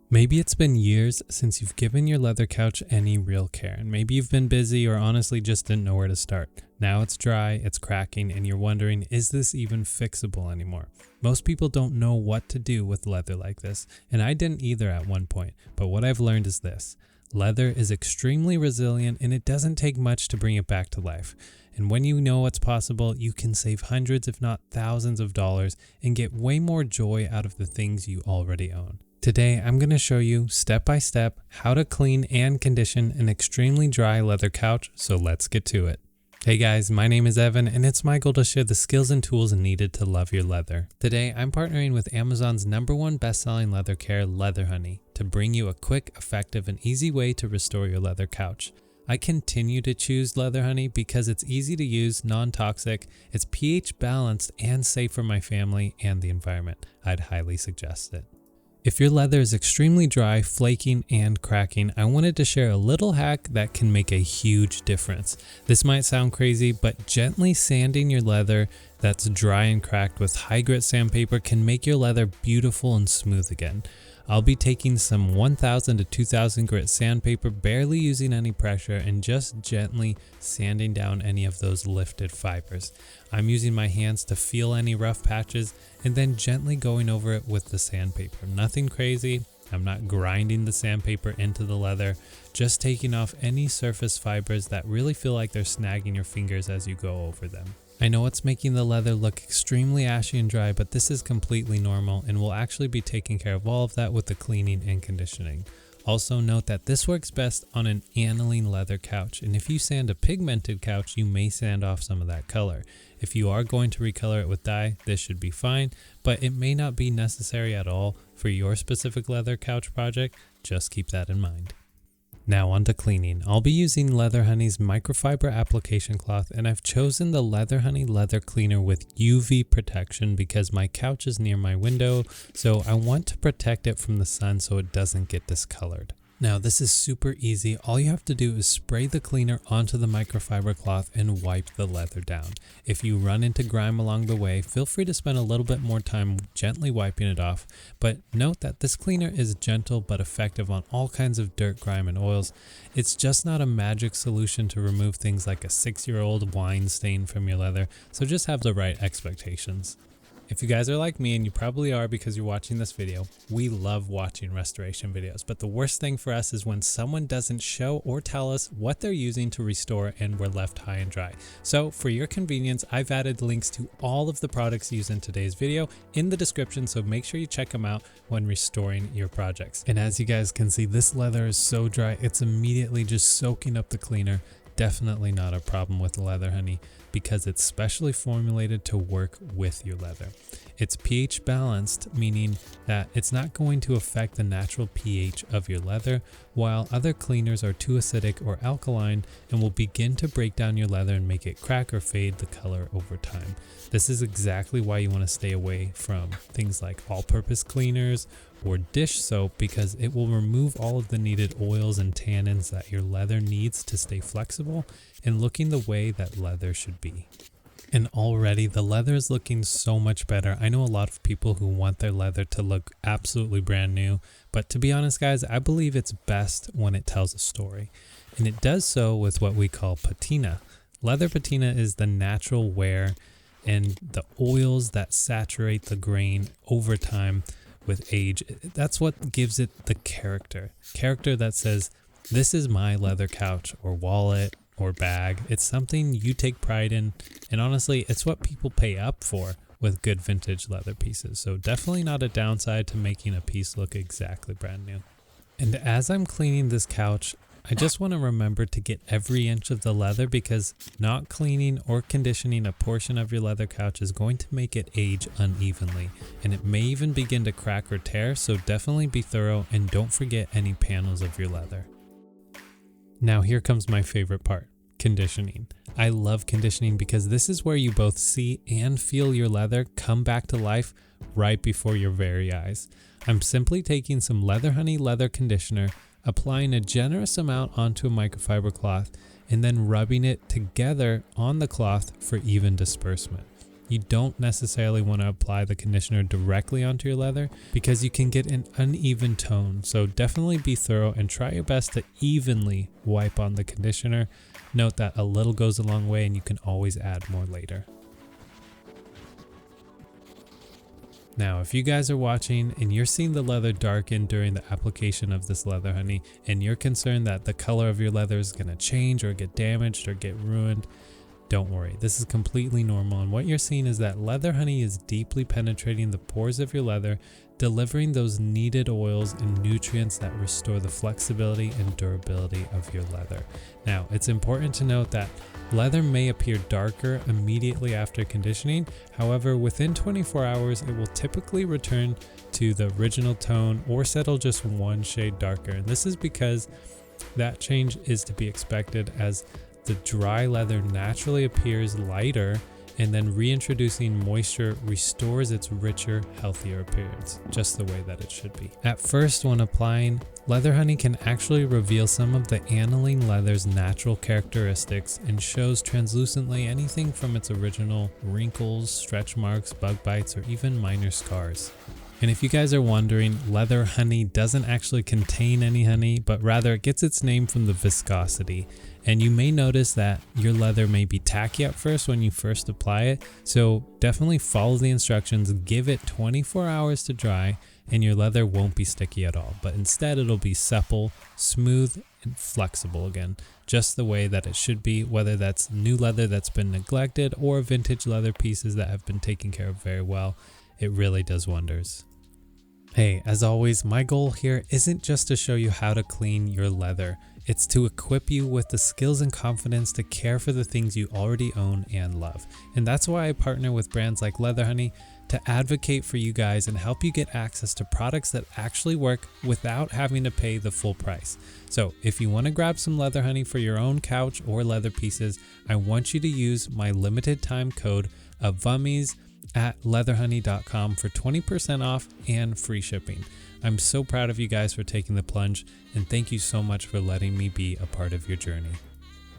Maybe it's been years since you've given your leather couch any real care, and maybe you've been busy or honestly just didn't know where to start. Now it's dry, it's cracking, and you're wondering, is this even fixable anymore? Most people don't know what to do with leather like this, and I didn't either at one point, but what I've learned is this. Leather is extremely resilient and it doesn't take much to bring it back to life. And when you know what's possible, you can save hundreds if not thousands of dollars and get way more joy out of the things you already own. Today, I'm going to show you step by step how to clean and condition an extremely dry leather couch, so let's get to it. Hey guys, my name is Evan and it's my goal to share the skills and tools needed to love your leather. Today, I'm partnering with Amazon's #1 best-selling leather care, Leather Honey, to bring you a quick, effective, and easy way to restore your leather couch. I continue to choose Leather Honey because it's easy to use, non-toxic, it's pH balanced, and safe for my family and the environment. I'd highly suggest it. If your leather is extremely dry, flaking, and cracking, I wanted to share a little hack that can make a huge difference. This might sound crazy, but gently sanding your leather that's dry and cracked with high grit sandpaper can make your leather beautiful and smooth again. I'll be taking some 1000 to 2000 grit sandpaper, barely using any pressure, and just gently sanding down any of those lifted fibers. I'm using my hands to feel any rough patches and then gently going over it with the sandpaper. Nothing crazy. I'm not grinding the sandpaper into the leather, just taking off any surface fibers that really feel like they're snagging your fingers as you go over them. I know it's making the leather look extremely ashy and dry, but this is completely normal and we'll actually be taking care of all of that with the cleaning and conditioning. Also note that this works best on an aniline leather couch, and if you sand a pigmented couch, you may sand off some of that color. If you are going to recolor it with dye, this should be fine, but it may not be necessary at all for your specific leather couch project. Just keep that in mind. Now on to cleaning. I'll be using Leather Honey's microfiber application cloth, and I've chosen the Leather Honey leather cleaner with UV protection because my couch is near my window, so I want to protect it from the sun so it doesn't get discolored. Now this is super easy. All you have to do is spray the cleaner onto the microfiber cloth and wipe the leather down. If you run into grime along the way, feel free to spend a little bit more time gently wiping it off, but note that this cleaner is gentle but effective on all kinds of dirt, grime, and oils. It's just not a magic solution to remove things like a 6-year-old wine stain from your leather, so just have the right expectations. If you guys are like me, and you probably are because you're watching this video, we love watching restoration videos, but the worst thing for us is when someone doesn't show or tell us what they're using to restore and we're left high and dry. So for your convenience, I've added links to all of the products used in today's video in the description, so make sure you check them out when restoring your projects. And as you guys can see, this leather is so dry, it's immediately just soaking up the cleaner. Definitely not a problem with Leather Honey because it's specially formulated to work with your leather. It's pH balanced, meaning that it's not going to affect the natural pH of your leather, while other cleaners are too acidic or alkaline and will begin to break down your leather and make it crack or fade the color over time. This is exactly why you want to stay away from things like all-purpose cleaners or dish soap, because it will remove all of the needed oils and tannins that your leather needs to stay flexible and looking the way that leather should be. And already the leather is looking so much better. I know a lot of people who want their leather to look absolutely brand new, but to be honest guys, I believe it's best when it tells a story. And it does so with what we call patina. Leather patina is the natural wear and the oils that saturate the grain over time with age. That's what gives it the character that says, this is my leather couch or wallet or bag. It's something you take pride in, and honestly, it's what people pay up for with good vintage leather pieces. So definitely not a downside to making a piece look exactly brand new. And as I'm cleaning this couch, I just want to remember to get every inch of the leather, because not cleaning or conditioning a portion of your leather couch is going to make it age unevenly, and it may even begin to crack or tear, so definitely be thorough and don't forget any panels of your leather. Now here comes my favorite part, conditioning. I love conditioning because this is where you both see and feel your leather come back to life right before your very eyes. I'm simply taking some Leather Honey leather conditioner, applying a generous amount onto a microfiber cloth, and then rubbing it together on the cloth for even disbursement. you don't necessarily want to apply the conditioner directly onto your leather because you can get an uneven tone. So definitely be thorough and try your best to evenly wipe on the conditioner. Note that a little goes a long way and you can always add more later. Now, if you guys are watching and you're seeing the leather darken during the application of this Leather Honey and you're concerned that the color of your leather is going to change or get damaged or get ruined, don't worry. This is completely normal, and what you're seeing is that Leather Honey is deeply penetrating the pores of your leather, delivering those needed oils and nutrients that restore the flexibility and durability of your leather. Now, it's important to note that leather may appear darker immediately after conditioning. However, within 24 hours, it will typically return to the original tone or settle just one shade darker. And this is because that change is to be expected as the dry leather naturally appears lighter, and then reintroducing moisture restores its richer, healthier appearance, just the way that it should be. At first, when applying, Leather Honey can actually reveal some of the aniline leather's natural characteristics and shows translucently anything from its original wrinkles, stretch marks, bug bites, or even minor scars. And if you guys are wondering, Leather Honey doesn't actually contain any honey, but rather it gets its name from the viscosity. And you may notice that your leather may be tacky at first when you first apply it. So definitely follow the instructions, give it 24 hours to dry, and your leather won't be sticky at all. But instead it'll be supple, smooth, and flexible again, just the way that it should be, whether that's new leather that's been neglected or vintage leather pieces that have been taken care of very well. It really does wonders. Hey, as always, my goal here isn't just to show you how to clean your leather. It's to equip you with the skills and confidence to care for the things you already own and love. And that's why I partner with brands like Leather Honey to advocate for you guys and help you get access to products that actually work without having to pay the full price. So if you want to grab some Leather Honey for your own couch or leather pieces, I want you to use my limited time code of VUMMIES at leatherhoney.com for 20% off and free shipping. I'm so proud of you guys for taking the plunge, and thank you so much for letting me be a part of your journey.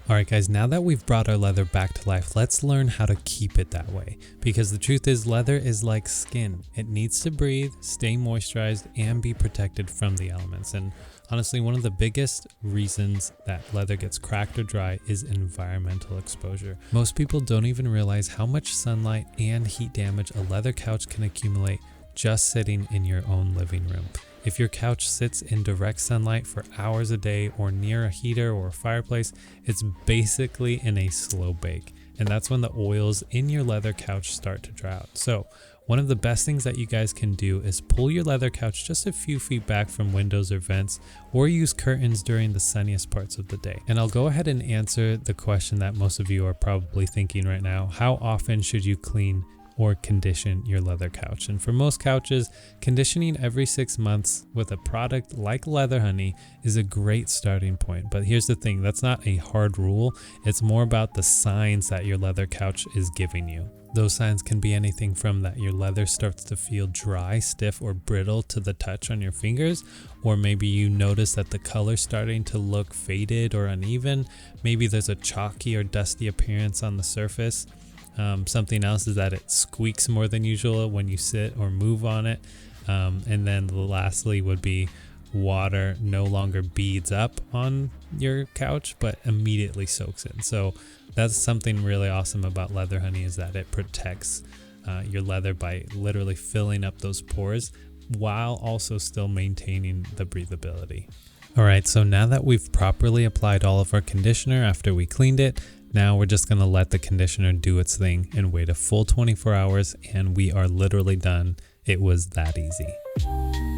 Alright guys, now that we've brought our leather back to life, let's learn how to keep it that way. Because the truth is, leather is like skin. It needs to breathe, stay moisturized, and be protected from the elements. And honestly, one of the biggest reasons that leather gets cracked or dry is environmental exposure. Most people don't even realize how much sunlight and heat damage a leather couch can accumulate just sitting in your own living room. If your couch sits in direct sunlight for hours a day or near a heater or a fireplace, it's basically in a slow bake. And that's when the oils in your leather couch start to dry out. So one of the best things that you guys can do is pull your leather couch just a few feet back from windows or vents, or use curtains during the sunniest parts of the day. And I'll go ahead and answer the question that most of you are probably thinking right now. How often should you clean or condition your leather couch? And for most couches, conditioning every 6 months with a product like Leather Honey is a great starting point. But here's the thing, that's not a hard rule. It's more about the signs that your leather couch is giving you. Those signs can be anything from that your leather starts to feel dry, stiff, or brittle to the touch on your fingers, or maybe you notice that the color's starting to look faded or uneven. Maybe there's a chalky or dusty appearance on the surface. Something else is that it squeaks more than usual when you sit or move on it. And then lastly would be water no longer beads up on your couch, but immediately soaks in. So that's something really awesome about Leather Honey, is that it protects your leather by literally filling up those pores while also still maintaining the breathability. Alright, so now that we've properly applied all of our conditioner after we cleaned it, now we're just going to let the conditioner do its thing and wait a full 24 hours, and we are literally done. It was that easy.